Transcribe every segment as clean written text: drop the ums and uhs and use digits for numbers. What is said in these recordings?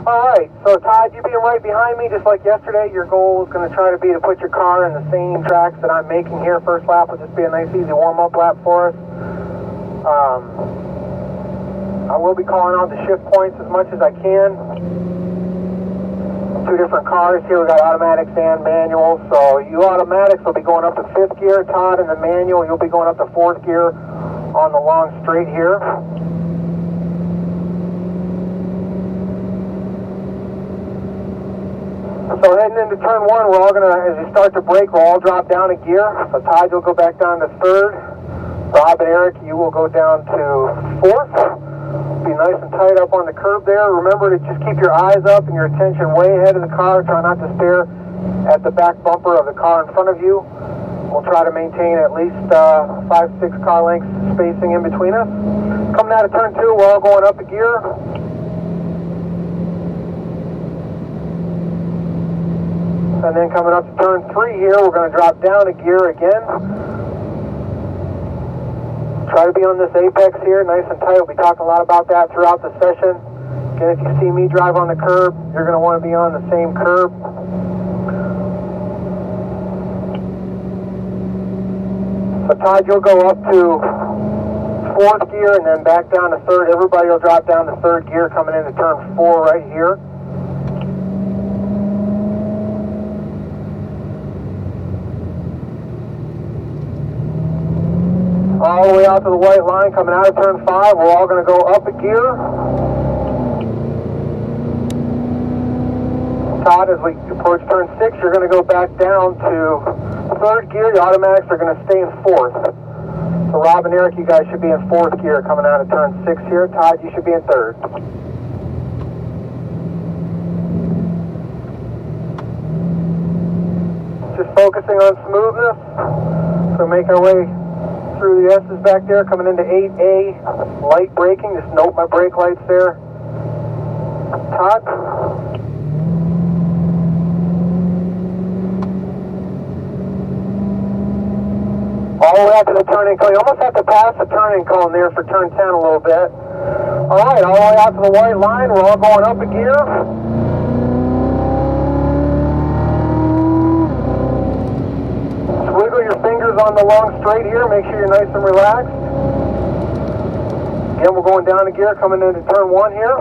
Alright, so Todd, you being right behind me, just like yesterday, your goal is going to try to be to put your car in the same tracks that I'm making here. First lap will just be a nice, easy warm-up lap for us. I will be calling out the shift points as much as I can. Two different cars here. We got automatics and manuals. So you automatics will be going up to 5th gear. Todd, in the manual, you'll be going up to 4th gear on the long straight here. So heading into turn 1, we're all going to, as you start to brake, we'll all drop down a gear. So Todd, you'll go back down to 3rd. Rob and Eric, you will go down to 4th. Be nice and tight up on the curb there. Remember to just keep your eyes up and your attention way ahead of the car. Try not to stare at the back bumper of the car in front of you. We'll try to maintain at least 5-6 car lengths spacing in between us. Coming out of turn 2, we're all going up a gear. And then coming up to turn 3 here, we're going to drop down a gear again. Try to be on this apex here, nice and tight. We'll be talking a lot about that throughout the session. Again, if you see me drive on the curb, you're going to want to be on the same curb. So Todd, you'll go up to 4th gear and then back down to 3rd. Everybody will drop down to 3rd gear coming into turn 4 right here. All the way out to the white line, coming out of turn 5, we're all going to go up a gear. Todd, as we approach turn 6, you're going to go back down to 3rd gear. The automatics are going to stay in 4th. So Rob and Eric, you guys should be in 4th gear coming out of turn 6 here. Todd, you should be in 3rd. Just focusing on smoothness. So make our way through the S's back there, coming into 8A, light braking. Just note my brake lights there. Todd? All the way out to the turning cone. You almost have to pass the turning cone there for turn 10 a little bit. Alright, all the way out to the white line. We're all going up a gear. Wiggle your fingers on the long straight here. Make sure you're nice and relaxed. Again, we're going down a gear, coming into turn 1 here.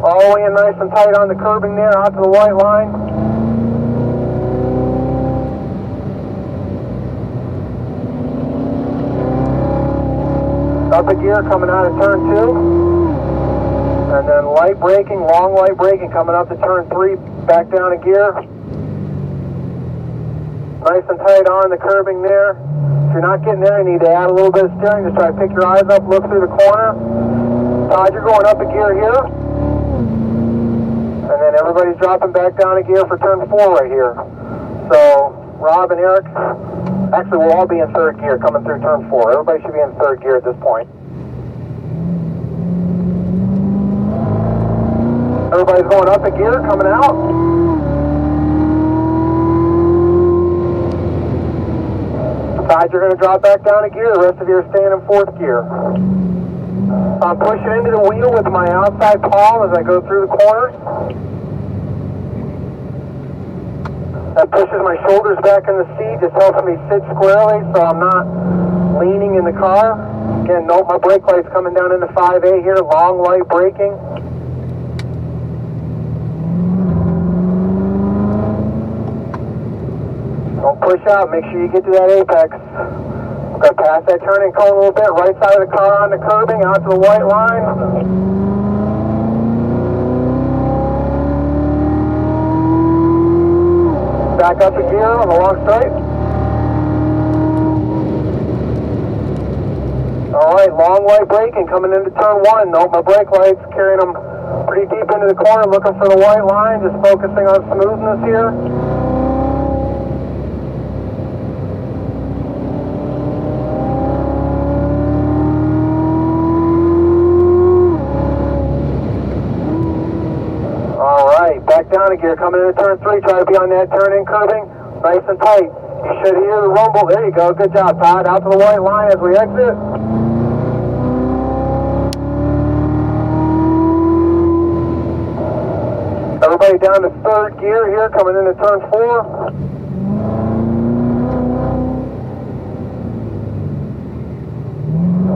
All the way in nice and tight on the curbing there, out to the white line. Up a gear, coming out of turn 2. And then light braking, long light braking, coming up to turn 3, back down a gear. Nice and tight on the curbing there. If you're not getting there, you need to add a little bit of steering. Just try to pick your eyes up, look through the corner. Todd, you're going up a gear here. And then everybody's dropping back down a gear for turn 4 right here. So, Rob and Eric, actually we'll all be in 3rd gear coming through turn 4. Everybody should be in 3rd gear at this point. Everybody's going up a gear, coming out. Todd, you're going to drop back down a gear. The rest of you are staying in 4th gear. I'm pushing into the wheel with my outside palm as I go through the corners. That pushes my shoulders back in the seat, just helps me sit squarely so I'm not leaning in the car. Again, note my brake lights coming down into 5A here, long light braking. Don't push out, make sure you get to that apex. I'm going to pass that turning cone a little bit, right side of the car on the curbing, out to the white line. Back up a gear on the long straight. Alright, long light braking coming into turn 1. Note my brake lights, carrying them pretty deep into the corner, looking for the white line, just focusing on smoothness here. Back down a gear, coming into turn 3, try to be on that turn-in curbing, nice and tight. You should hear the rumble. There you go, good job, Todd. Out to the white line as we exit. Everybody down to third gear here, coming into turn 4.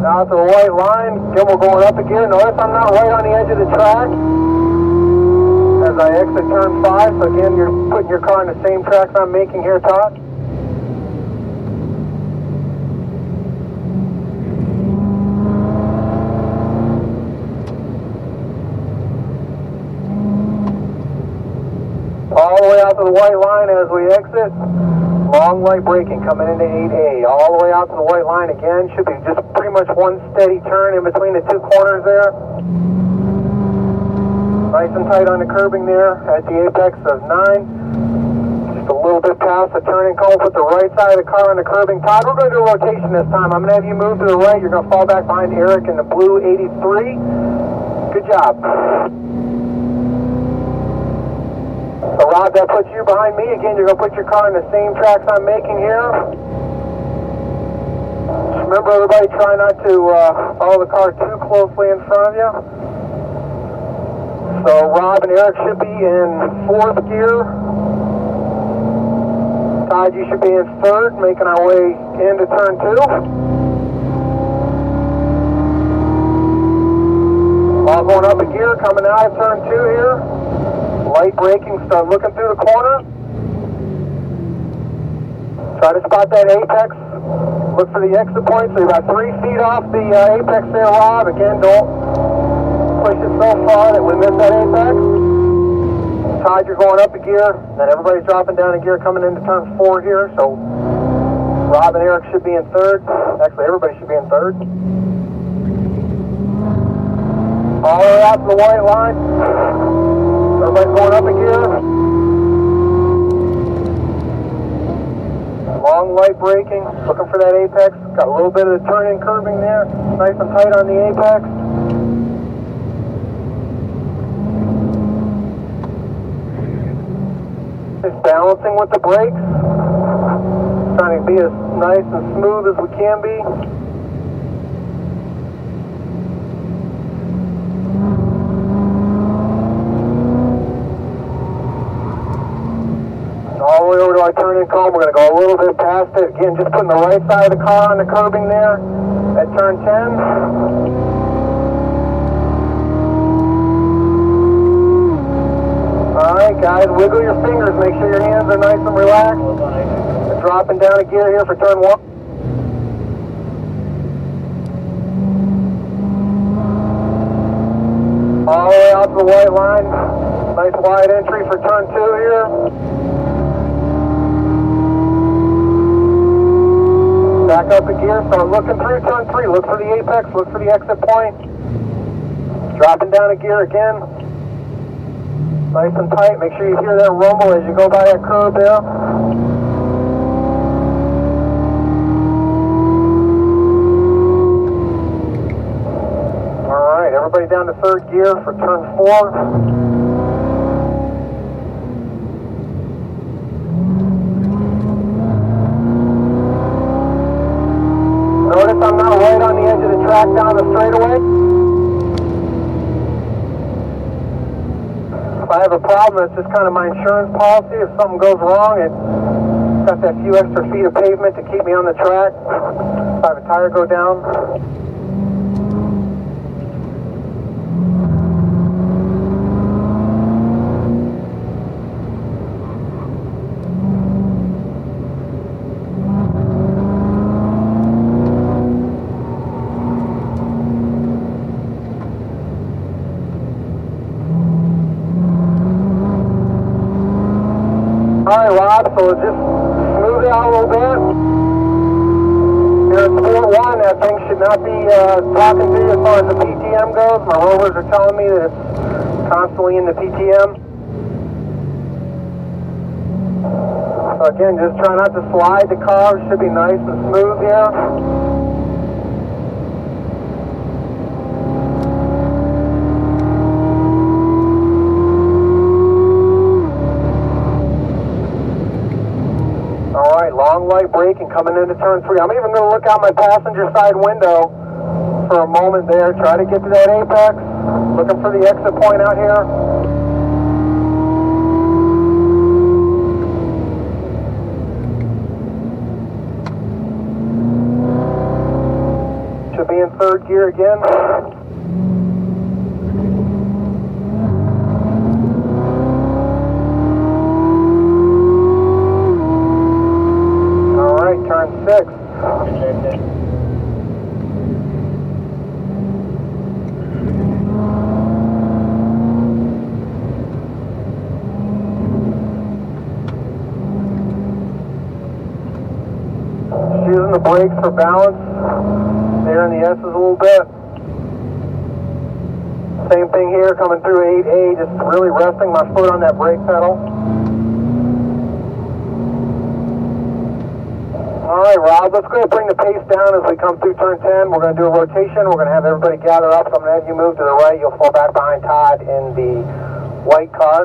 Out to the white line. Again, we're going up a gear. Notice I'm not right on the edge of the track as I exit turn 5. So again, you're putting your car in the same tracks I'm making here, Todd. All the way out to the white line as we exit. Long light braking coming into 8A. All the way out to the white line again. Should be just pretty much one steady turn in between the two corners there. Nice and tight on the curbing there at the apex of 9. Just a little bit past the turning cone. Put the right side of the car on the curbing. Todd, we're going to do a rotation this time. I'm going to have you move to the right. You're going to fall back behind Eric in the blue 83. Good job. So Rob, that puts you behind me. Again, you're going to put your car in the same tracks I'm making here. Just remember, everybody, try not to follow the car too closely in front of you. So Rob and Eric should be in 4th gear. Todd, you should be in 3rd, making our way into turn 2. All going up a gear, coming out of turn 2 here. Light braking, start looking through the corner. Try to spot that apex. Look for the exit point. So you're about 3 feet off the apex there, Rob. Again, don't push it so far that we miss that apex. Todd, you're going up a gear. Then everybody's dropping down a gear coming into turn 4 here. So Rob and Eric should be in 3rd. Actually, everybody should be in 3rd. All the way out to the white line. Everybody's going up a gear. Long light braking, looking for that apex. Got a little bit of the turning curbing there. Nice and tight on the apex. Just balancing with the brakes. Trying to be as nice and smooth as we can be. All the way over to our turning cone. We're going to go a little bit past it. Again, just putting the right side of the car on the curbing there at turn 10. Alright guys, wiggle your fingers. Make sure your hands are nice and relaxed. We're dropping down a gear here for turn 1. All the way out to the white line. Nice wide entry for turn 2 here. Back up a gear, start looking through turn 3. Look for the apex, look for the exit point. Dropping down a gear again. Nice and tight. Make sure you hear that rumble as you go by that curb there. Alright, everybody down to 3rd gear for turn 4. Notice I'm not right on the edge of the track down the straightaway. If I have a problem, it's just kind of my insurance policy. If something goes wrong, it's got that few extra feet of pavement to keep me on the track. If I have a tire go down. Alright Rob, so just smooth it out a little bit. Here at Sport 1, that thing should not be talking to you as far as the PTM goes. My rovers are telling me that it's constantly in the PTM. So again, just try not to slide the car. It should be nice and smooth here. Long light braking coming into turn 3. I'm even going to look out my passenger side window for a moment there. Try to get to that apex. Looking for the exit point out here. Should be in third gear again. All right, turn 6. Using the brakes for balance. There in the S's a little bit. Same thing here, coming through 8A, just really resting my foot on that brake pedal. Alright, Rob, let's go ahead and bring the pace down as we come through turn 10. We're going to do a rotation. We're going to have everybody gather up. So I'm going to have you move to the right. You'll fall back behind Todd in the white car.